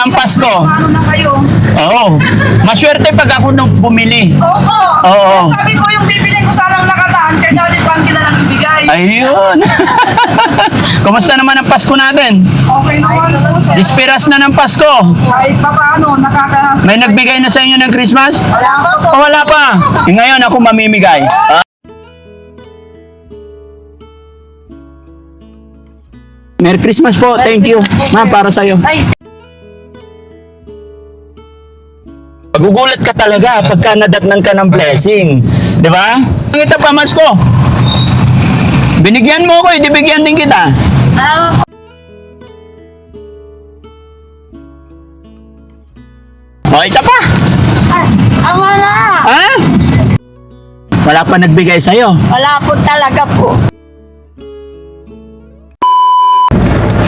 Kumusta ang Pasko? Ano na kayo? Oo. Maswerte pag ako nung bumili. Oo. Oo. Sabi ko yung bibili ko sanang nakataan, kaya Daddy Frankie na lang ibigay. Ayun. Kumusta naman ang Pasko natin? Okay naman po, sir. Dispiras na ng Pasko. Kahit pa paano, nakakahasa. May nagbigay na sa inyo ng Christmas? Wala pa po. O wala pa? Ngayon ako mamimigay. Merry Christmas po. Thank you. Ma'am, para sa'yo. Ay, Magugulat ka talaga pagka nadatnan ka ng blessing. Di ba? Ito pa, mas ko. Binigyan mo ko, hindi bigyan din kita. O, isa pa. wala. Ha? Wala pa nagbigay sa'yo. Wala po talaga po.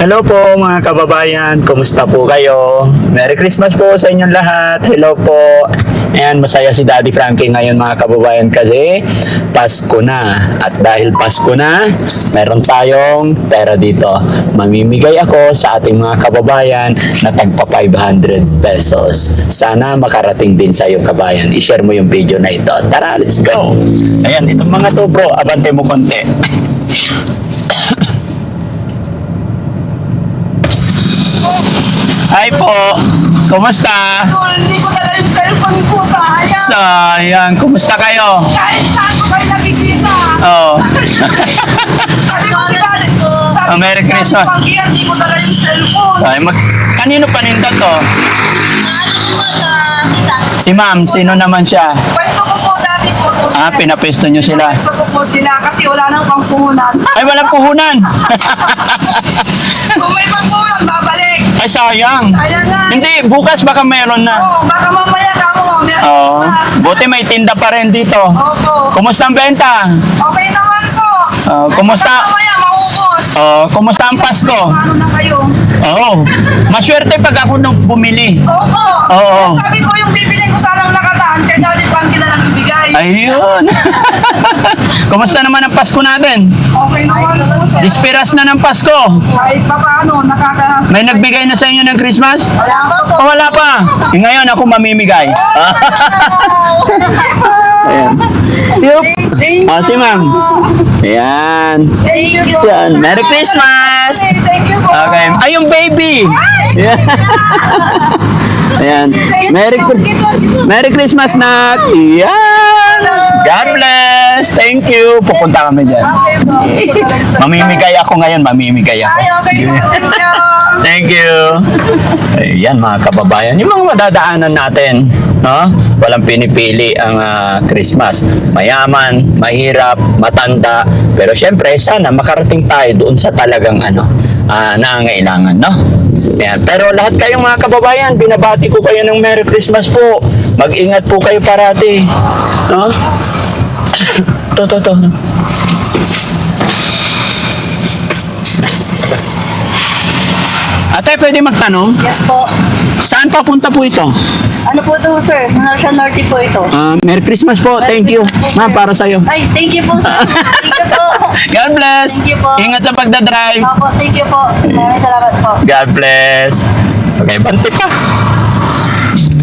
Hello po mga kababayan, kumusta po kayo? Merry Christmas po sa inyong lahat. Hello po. Ayan, masaya si Daddy Frankie ngayon mga kababayan kasi Pasko na. At dahil Pasko na, meron tayong pera dito. Mamimigay ako sa ating mga kababayan na tagpa 500 pesos. Sana makarating din sa iyo kabayan. I-share mo yung video na ito. Tara, let's go! Ayan, itong mga to bro, abante mo konti. Hi po! Kumusta? Hindi ko talaga yung cellphone ko, sayang. Sayang, kumusta kayo? Kahit saan ko kayo nakikita. Oh. Sabi ko si Daddy. Oh, Merry Christmas. Hindi ko talaga yung cellphone. Ay, kanino paninda to? Si ma'am, sino naman siya? Pwesto ko po dati po. Ah, pinapesto nyo sila. Pwesto ko po sila kasi wala nang pangpuhunan. Ay, walang puhunan! Kung may pangpuhunan, babalik. Ay, sayang. Ayan nga. Hindi, bukas baka meron na. Oo, baka mamaya ka mo. Oo. Buti may tinda pa rin dito. Opo. Kumusta ang benta? Okay naman po. Kumusta? Baka mamaya maubos. Kumusta ang Pasko? Ano na kayo? Oo. Maswerte pag ako nung bumili. Opo. Oo. Sabi ko yung bibili ko sanang nakataan, kaya Daddy Frankie na lang ibigay. Ayun. Kumusta naman ang Pasko natin? Okay naman po, sir. Dispiras na ng Pasko. Kahit pa paano, nakakahasa. May nagbigay na sa inyo ng Christmas? Wala pa po. O wala pa? Ngayon ako mamimigay. Ayan. Yup. Si ma'am. Ayan. Thank you po. Yan. Merry Christmas! Thank you po. Okay. Ay, yung baby! Ayan. Ayan. Merry Christmas, Nak! Ayan! God bless! Thank you! Pupunta kami dyan. Okay po. Mamimigay ako ngayon, mamimigay ako. Ay, okay po. Thank you. Ayan mga kababayan, yung mga madadaanan natin, no? Walang pinipili ang Christmas. Mayaman, mahirap, matanda, pero syempre sana makarating tayo doon sa talagang nangangailangan, no? Ayan. Pero lahat kayong mga kababayan, binabati ko kayo ng Merry Christmas po. Mag-ingat po kayo parati. No? To. Ate, pwede magtanong? Yes po. Saan papunta po ito? Ano po ito, sir? Sa Norte po ito. Merry Christmas po. Thank you. Ma'am, para sa'yo. Ay, thank you po, sir. Thank you po. God bless. Thank you po. Ingat sa pagdadrive. Opo, thank you po. Maraming salamat po. God bless. Okay, bante pa.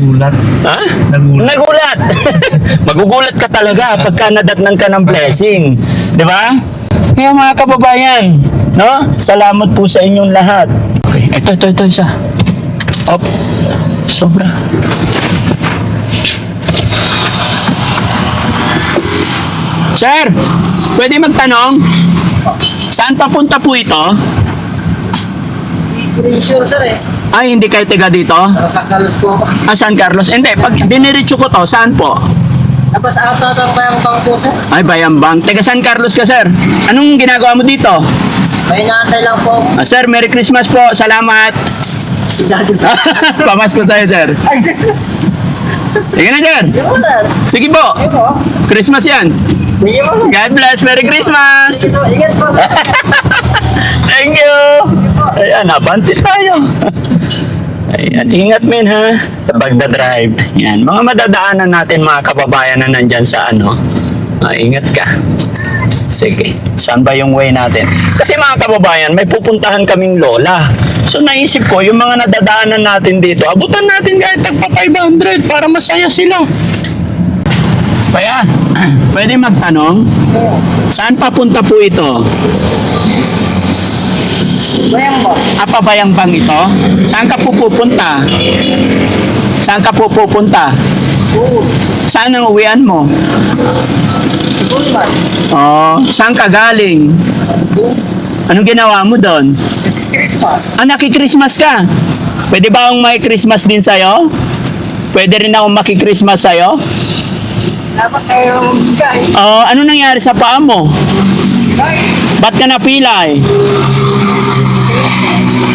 Gulat. Ha? Nagulat. Nagulat. Magugulat ka talaga pagka nadatnan ka ng blessing. Di ba? Kaya mga kababayan, no? Salamat po sa inyong lahat. Okay, ito isa. Op. Sobra. Sir, pwede magtanong? Saan papunta po ito? Hindi sure sir eh. Ay, hindi kayo tiga dito? Pero sa Carlos po ako. San Carlos? Hindi, pag diniretso ko to, saan po? Tapos ata ang bayang bang po sir. Ay, Bayambang. Taga San Carlos ka, sir. Anong ginagawa mo dito? May naantay lang po. Sir, Merry Christmas po. Salamat. Si Daddy. Pamasko sa'yo, sir. Ay sir. Sige na, sir. Sige po sir. Sige po. Sige po. Christmas yan. Sige po sir. God bless. Merry Christmas. Sige po. Ingat po sir. Thank you. Ayan, nabanti tayo. Ayan, ingat men ha. Sa pagdadrive. Ayan, mga madadaanan natin mga kababayan na nandyan sa ingat ka. Sige, saan ba yung way natin? Kasi mga kababayan, may pupuntahan kaming lola. So naisip ko, yung mga nadadaanan natin dito, abutan natin kahit tagpa 500 para masaya sila. Kaya, pwede magtanong, saan papunta po ito? Bayang ba? Pabayang bang ito? Saan ka po pupunta? Saan ka po pupunta? Oo. Saan ang uwian mo? Bulman. Oh, saan ka galing? Anong ginawa mo doon? Christmas. Naki-Christmas ka? Pwede ba akong may-Christmas din sa'yo? Pwede rin akong maki-Christmas sa'yo? Dapat kayo guys. Oh, ano nangyari sa paa mo? Guys. Ba't ka napilay?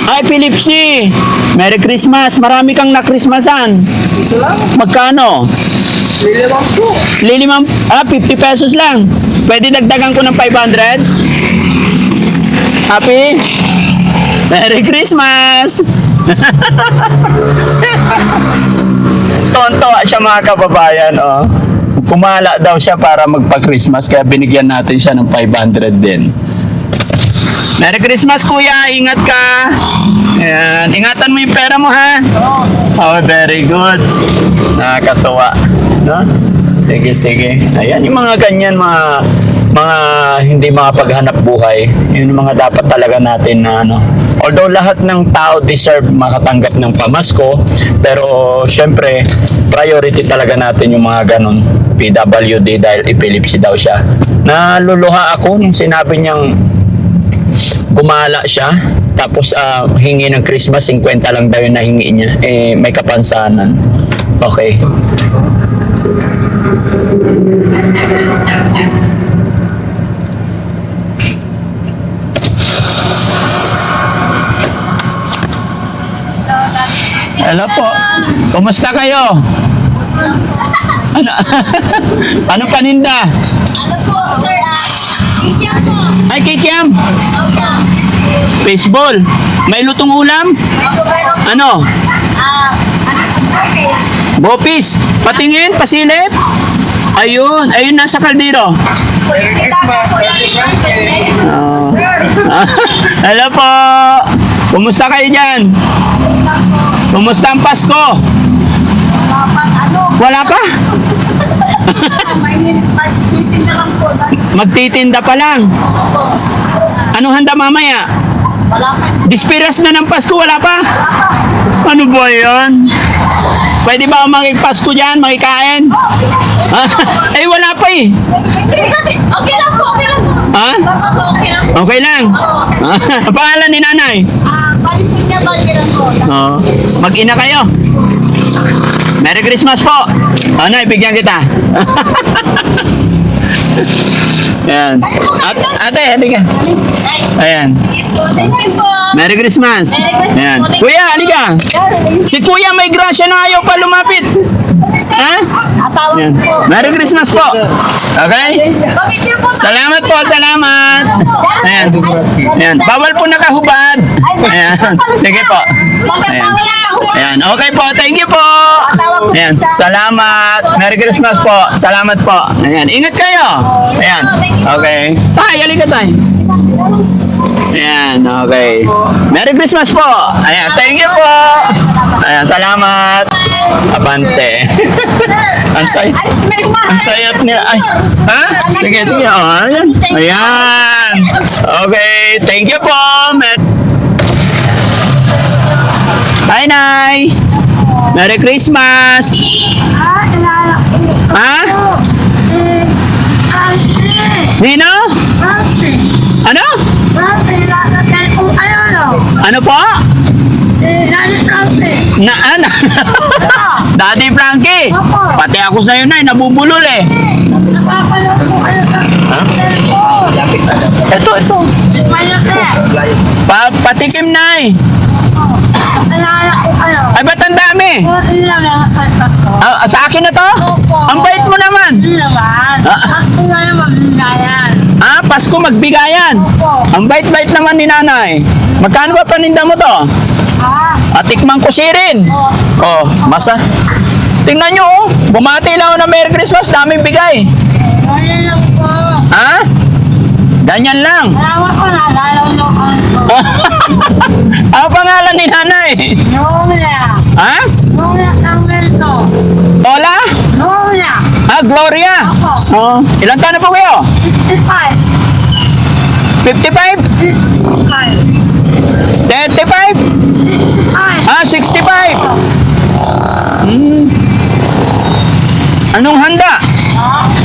Ay, epilepsy! Merry Christmas! Marami kang na-Christmasan. Ito lang. Magkano? Lilimang po. 50 pesos lang. Pwede dagdagan ko ng 500? Happy? Merry Christmas! Tonto siya mga kababayan, oh. Kumala daw siya para magpa-Christmas kaya binigyan natin siya ng 500 din. Merry Christmas kuya, ingat ka. Ayan, ingatan mo yung pera mo ha. Oh, very good. Nakakatuwa, no? Sige, sige. Ayan yung mga ganyan, mga hindi makapaghanap buhay. Yun yung mga dapat talaga natin na ano. Although lahat ng tao deserve makatanggap ng pamasko, pero syempre priority talaga natin yung mga ganun. PWD dahil epilepsy daw siya. Naluluha ako nung sinabi niyang gumala siya tapos hingi ng Christmas 50 lang daw yung nahingi niya, may kapansanan. Okay. Hello po. Kumusta kayo? Ano? Anong paninda? Ano po, sir? Kikiam po. Ay, kikiam. Opo. Baseball. May lutong ulam? Opo, meron. Ano? Okay. Bopis. Patingin, pasilip. Ayun, ayun nasa kaldero. Merry Christmas. Oh. Hello po. Kumusta kayo dyan? Kumusta ang Pasko? Wala pa? Magtitinda pa lang. Ano handa mamaya? Dispiras na ng Pasko, wala pa? Ano ba yan? Pwede ba makipasco dyan, makikain? Ay, wala pa eh. Okay lang po, okay lang po. Ha? Okay lang po. Okay lang. Ang pangalan ni nanay? Palisin niya ba lang po? Oo. Mag-ina kayo. Merry Christmas po. Ano, ibigyan kita. Ayan. Ate, halika. Ayan. Thank you po. Merry Christmas. Merry Christmas Ayan. po. Kuya, halika. Si Kuya may grasya na ayaw pa lumapit. Ha? Atawag Ayan. po. Merry Christmas po. Okay? Pag-picture po. Salamat po, salamat. Ayan. Ayan. Bawal po nakahubad. Ayan. Sige po. Ayan. Magkatawa lang ako. Ayan. Okay po, thank you po. Ayan. Salamat. Merry Christmas po. Salamat po. Ayan. Ingat kayo. Ayan. Okay. Tay, halika tayo. Ayan, okay. Merry Christmas po. Ayan, thank you po. Ayan, salamat. Abante. Ang sayap niya. Ay, ha? Sige, sige. Oh, ayan. Ayan. Okay, thank you po. Bye, Nay. Merry Christmas. Ha? Nino? Ano? Ano po? Na ano? Daddy Frankie. Pati ako sa yun ay nabubulol eh. Ha? Ito. Patikim na eh. Ay, ba't ang dami? Sa akin na to? Ang bait mo naman. Pasko magbigayan. Ang bait-bait naman ni nanay. Magkano ba paninda mo to? Tikman ko sirin. Oh, masa. Tingnan nyo oh. Bumati lang ako ng Merry Christmas. Daming bigay. Ha? Ganyan lang. Ang pangalan ni nanay? Nuna. Ha? Nuna ang mento. Lola? Nuna. Ah, Gloria? Oh. Ilan taon na po kayo? 55. 55? 55. 35? Ah, 65? Hmm. Anong handa?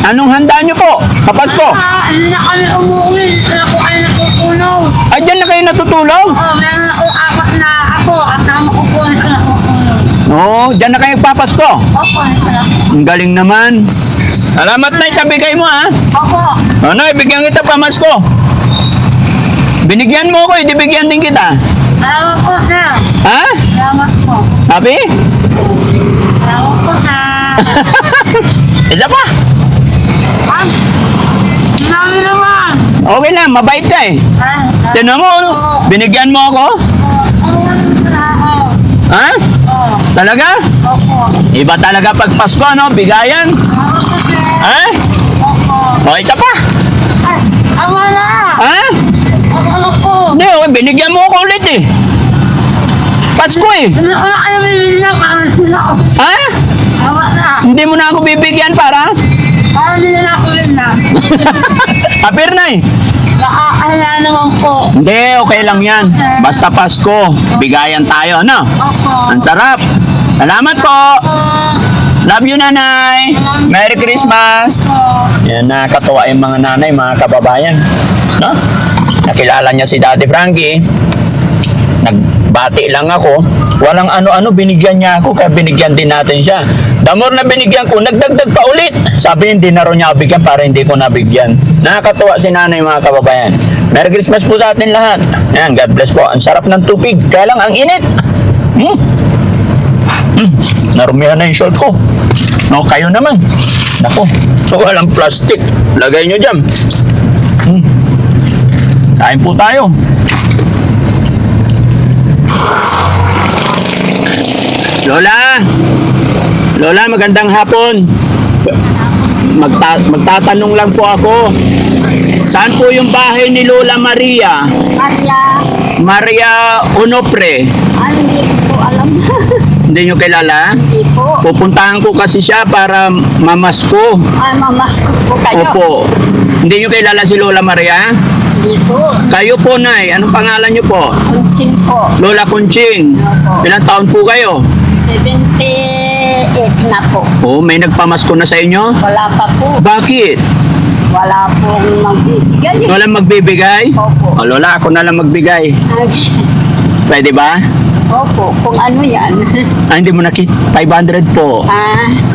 Anong handa nyo po? Kapasko? Hindi na kami umuwi. Hindi na po kayo natutulog. Ah, dyan na kayo natutulog? Meron ako apat na ako at tama ko po na natutulog. Oo, dyan na kayo papasko. Opo, Ang galing naman. Salamat na sa bigay mo ha. Opo. Ano, ibigyan kita pamasko. Binigyan mo ko, hindi bigyan din kita. Salamat po na. Ha? Salamat po. Sabi? Salamat po na. Isa pa. Ang dami naman. Okay lang, mabait ka eh. Tinan mo, ano? Binigyan mo ako? Ha? Talaga? Opo. Iba talaga pag Pasko, no? Bigayan. Ha? Opo. O, isa pa. Ay, awa na. Ha? Ano po? Hindi, oh, binigyan mo ako ulit eh. Pasko eh. Ano na kayo bibili na kami na ako. Ha? Awa na. Hindi mo na ako bibigyan para? Parang hindi na ako rin na. Apir na eh. Nakakaya naman po. Hindi, okay lang yan. Basta Pasko, bigayan tayo, ano? Opo. Ang sarap. Salamat po. Love you, nanay. Merry Christmas. Yan, nakakatuwa yung mga nanay, mga kababayan. No? Nakilala niya si Daddy Frankie. Nagbati lang ako. Walang ano-ano, binigyan niya ako, kaya binigyan din natin siya. The more na binigyan ko, nagdagdag pa ulit. Sabi, hindi na rin niya bigyan para hindi ko nabigyan. Nakakatuwa si nanay, mga kababayan. Merry Christmas po sa atin lahat. Yan, God bless po. Ang sarap ng tubig, kaya lang ang init. Narumihan na yung short ko. No, kayo naman. Nako, so walang plastic. Lagay nyo dyan. Kain po tayo. Lola! Lola, magandang hapon. Magtatanong lang po ako. Saan po yung bahay ni Lola Maria? Maria. Maria Onofre. Hindi ko alam. Hindi nyo kilala? Hindi po. Pupuntahan ko kasi siya para mamasko. Ay, mamasko po kayo. Opo. Hindi nyo kilala si Lola Maria? Hindi po. Kayo po, Nay. Anong pangalan nyo po? Kunchin po. Lola Kunching. Opo. Ilang taon po kayo? 78 na po. Oh, may nagpamasko na sa inyo? Wala pa po. Bakit? Wala pong magbibigay. Walang magbibigay? Opo. O, Lola, ako na lang magbigay. Pwede ba? Opo, kung ano yan. Ah, hindi mo nakita. 500 po.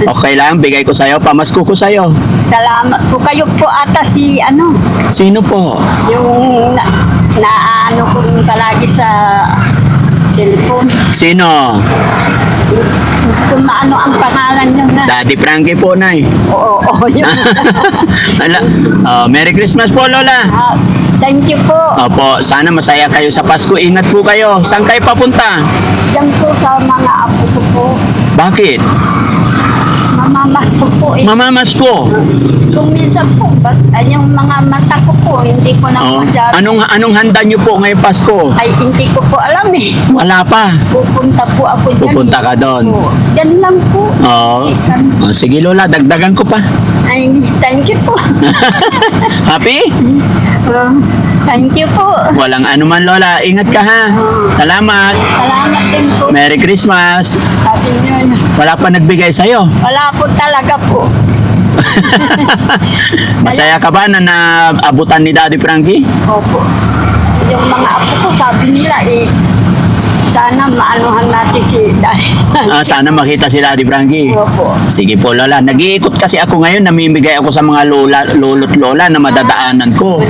Okay lang, bigay ko sa'yo. Pamasko ko sa'yo. Salamat po kayo po ata si ano, Sino po? yung na ano ko palagi sa cellphone. Sino? Kung maano ang pangalan niyo na. Daddy Frankie po, Nay. Oo, yun. Ala, Merry Christmas po, Lola. Thank you po. Opo, sana masaya kayo sa Pasko. Ingat po kayo. Saan kayo papunta? Diyan po sa mga apo ko po. Bakit? Mamamas ko po. Mamamasko. Kung minsan po, yung mga mata ko po, hindi ko na Oh. masyado. Anong handa niyo po ngayong Pasko? Ay, hindi ko po alam eh. Wala pa. Pupunta po ako dyan. Pupunta ka doon. Yan lang po. Oo. Oh, sige, Lola, dagdagan ko pa. Ay, thank you po. Happy? Thank you po. Walang anuman, Lola. Ingat ka ha. Salamat. Salamat din po. Merry Christmas. Sabi niyo, Wala pa nagbigay sa'yo. wala po talaga po. Masaya ka ba na naabutan ni Daddy Frankie? Opo. Yung mga apo ko, sabi nila sana maanuhan natin si Daddy. Sana makita si Daddy Frankie. Opo. Sige po, Lola. Nag-iikot kasi ako ngayon. Namimigay ako sa mga lolo't lola na madadaanan ko.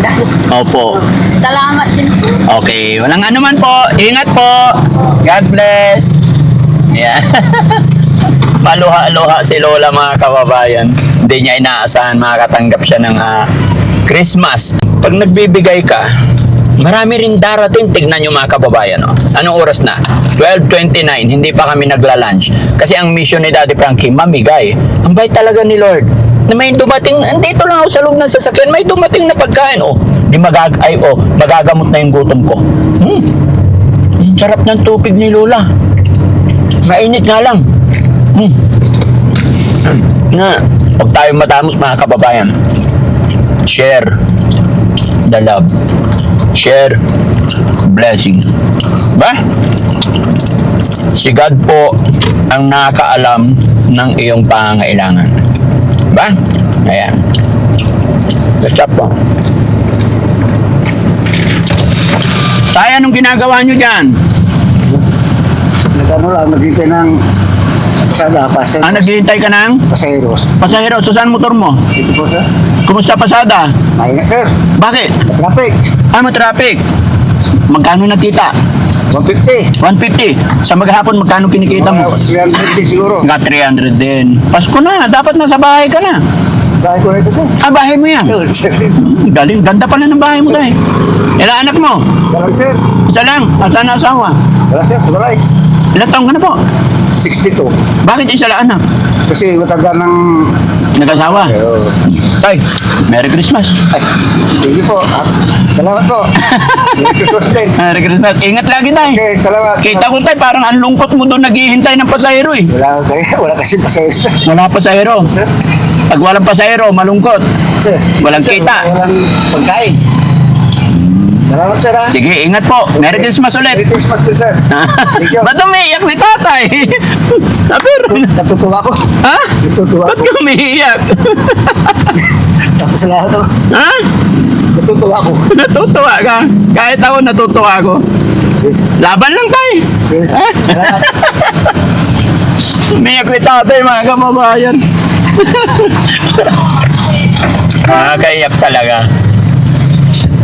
Opo. Salamat din po. Okay. Walang anuman po. Ingat po. God bless. Yeah. Maluha-luha si Lola, mga kababayan. Hindi niya inaasahan makakatanggap siya ng Christmas. Pag nagbibigay ka, marami rin darating. Tignan nyo, mga kababayan. Oh. Anong oras na? 12:29. Hindi pa kami nagla-lunch. Kasi ang mission ni Daddy Frankie, mamigay. Ang bait talaga ni Lord. Na may dumating, andito lang ako sa loob ng sasakyan, may dumating na pagkain. Magagamot na yung gutom ko. Sarap ng tubig ni Lola. Mainit nga lang. Na, huwag tayo matamos mga kababayan. Share the love. Share blessing. Ba? Si God po ang nakakaalam ng iyong pangangailangan. Ba? Ayan. That's po. Tayo, anong ginagawa nyo dyan? Nagano lang, naghintay ng pasada, pasay. Naghihintay ka ng Pasayros. pasahero. So, saan motor mo? Ito po sir. Kumusta pasada? Maingat sir. Bakit? Traffic. Traffic. Magkano nakita? 150. 150. Sa maghapon, magkano kinikita mo? 350 siguro. Nga 300 din. Pasko na, dapat nasa bahay ka na. Dahil ko rito sir. Bahay mo yan. Yun, sir. Galing, ganda pala ng bahay mo tayo. Ilang anak mo? Salam sir. Isa lang. Asan na asawa? Wala sir, wala eh. Ilang taong ka na po? 62. Bakit isa lang anak? Kasi matagal ng... Nag-asawa? Tay, Merry Christmas. Ay, thank you po. Salamat po. Merry Christmas din. Merry Christmas. Ingat lagi tayo. Okay, salamat. Kita ko tayo, parang ang lungkot mo doon naghihintay ng pasahero eh. Wala kasi pasayros sir. Wala pasahero. Sir? Pag walang pasahero, malungkot. Sir. Walang Sir, kita. Walang pagkain. Salamat sir ha. Sige, ingat po. Merry Christmas ulit. Merry Christmas din sir. Thank you. Ba't umiiyak si tatay? Napir. Natutuwa ko. Ha? Natutuwa Ba't ko. ka umiiyak? Tapos lahat ako. Ha? Natutuwa ko. Natutuwa ka? Kahit ako natutuwa ako. Laban lang tayo. Sir. Ha? Salamat. Umiiyak si tatay mga kababayan. Nakakaiyak talaga.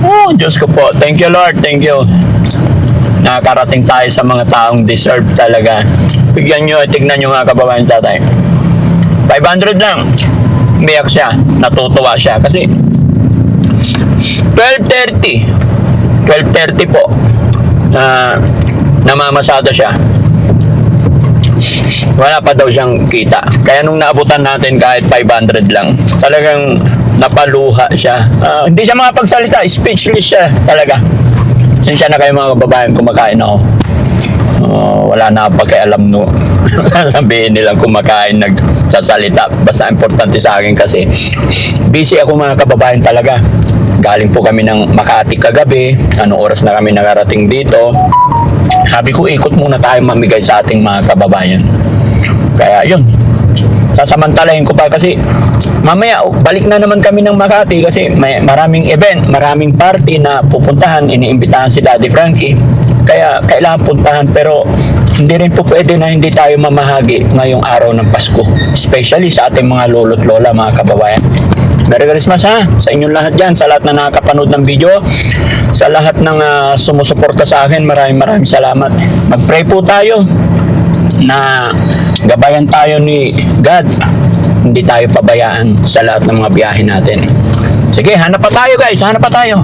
Oh, Diyos ko po. Thank you, Lord. Thank you. Nakakarating tayo sa mga taong deserve talaga. Bigyan nyo, tignan nyo mga kababayan tatay. 500 lang. Umiyak siya. Natutuwa siya. Kasi 12:30. 12:30 po. Namamasada siya. Wala pa daw siyang kita. Kaya nung naabutan natin kahit 500 lang, talagang napaluha siya. Hindi siya makapagsalita, speechless siya talaga. Sinsya na kayo mga kababayan, kumakain ako. Wala na pakialam no. Sabihin nilang kumakain, nagsasalita. Basta importante sa akin kasi busy ako mga kababayan talaga. Galing po kami ng Makati kagabi. Anong oras na kami nakarating dito? Sabi ko, ikot muna tayo mamigay sa ating mga kababayan. Kaya yun, sasamantalahin ko pa kasi mamaya balik na naman kami ng Makati kasi may maraming event, maraming party na pupuntahan, iniimbitahan si Daddy Frankie. Kaya kailangan puntahan pero hindi rin po pwede na hindi tayo mamahagi ngayong araw ng Pasko. Especially sa ating mga lolo't lola mga kababayan. Merry Christmas ha sa inyong lahat dyan, sa lahat na nakakapanood ng video, sa lahat ng sumusuporta sa akin, maraming salamat. Mag-pray po tayo na gabayan tayo ni God, hindi tayo pabayaan sa lahat ng mga biyahe natin. Sige, hanap pa tayo guys, hanap pa tayo.